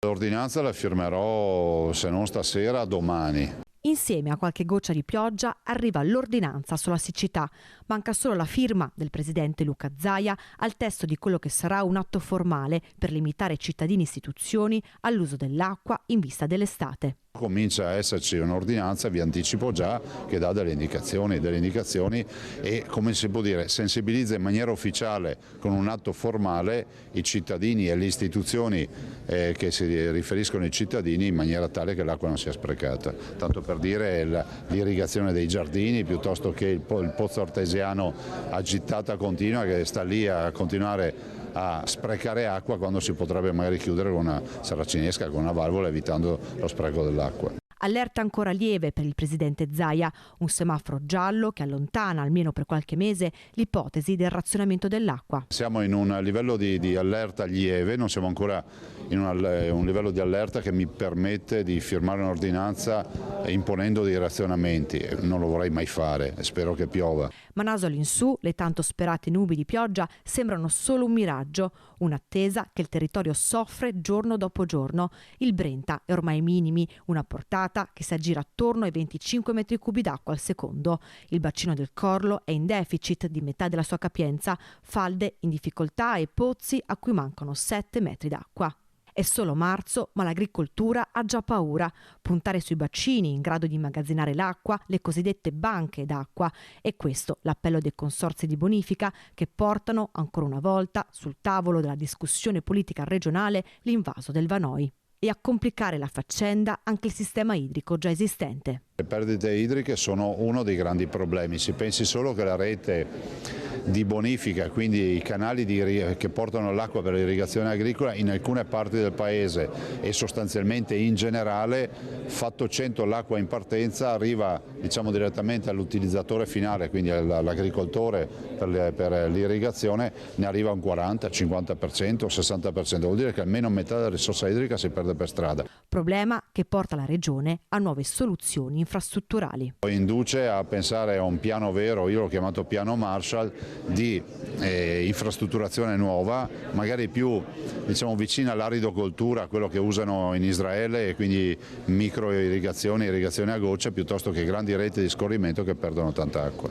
L'ordinanza la firmerò, se non stasera, domani. Insieme a qualche goccia di pioggia arriva l'ordinanza sulla siccità. Manca solo la firma del presidente Luca Zaia al testo di quello che sarà un atto formale per limitare cittadini e istituzioni all'uso dell'acqua in vista dell'estate. Comincia a esserci un'ordinanza, vi anticipo già, che dà delle indicazioni e, come si può dire, sensibilizza in maniera ufficiale con un atto formale i cittadini e le istituzioni che si riferiscono ai cittadini in maniera tale che l'acqua non sia sprecata. Tanto per dire l'irrigazione dei giardini piuttosto che il pozzo artesiano a gittata continua che sta lì a continuare a sprecare acqua quando si potrebbe magari chiudere con una saracinesca, con una valvola, evitando lo spreco dell'acqua. Allerta ancora lieve per il presidente Zaia, un semaforo giallo che allontana almeno per qualche mese l'ipotesi del razionamento dell'acqua. Siamo in un livello di allerta lieve, non siamo ancora in un livello di allerta che mi permette di firmare un'ordinanza imponendo dei razionamenti. Non lo vorrei mai fare, spero che piova. Ma Nasoli in su, le tanto sperate nubi di pioggia sembrano solo un miraggio, un'attesa che il territorio soffre giorno dopo giorno. Il Brenta è ormai ai minimi, una portata che si aggira attorno ai 25 metri cubi d'acqua al secondo. Il bacino del Corlo è in deficit di metà della sua capienza, falde in difficoltà e pozzi a cui mancano 7 metri d'acqua. È solo marzo, ma l'agricoltura ha già paura. Puntare sui bacini in grado di immagazzinare l'acqua, le cosiddette banche d'acqua. E questo l'appello dei consorzi di bonifica che portano ancora una volta sul tavolo della discussione politica regionale l'invaso del Vanoi. E a complicare la faccenda anche il sistema idrico già esistente. Le perdite idriche sono uno dei grandi problemi. Si pensi solo che la rete di bonifica, quindi i canali che portano l'acqua per l'irrigazione agricola in alcune parti del paese e sostanzialmente in generale, fatto 100 l'acqua in partenza arriva direttamente all'utilizzatore finale, quindi all'agricoltore per l'irrigazione, ne arriva un 40, 50%, 60%, vuol dire che almeno metà della risorsa idrica si perde per strada. Problema che porta la Regione a nuove soluzioni infrastrutturali. Induce a pensare a un piano vero, io l'ho chiamato piano Marshall, di infrastrutturazione nuova, magari più vicina all'aridocoltura, quello che usano in Israele, e quindi micro irrigazione a goccia piuttosto che grandi reti di scorrimento che perdono tanta acqua.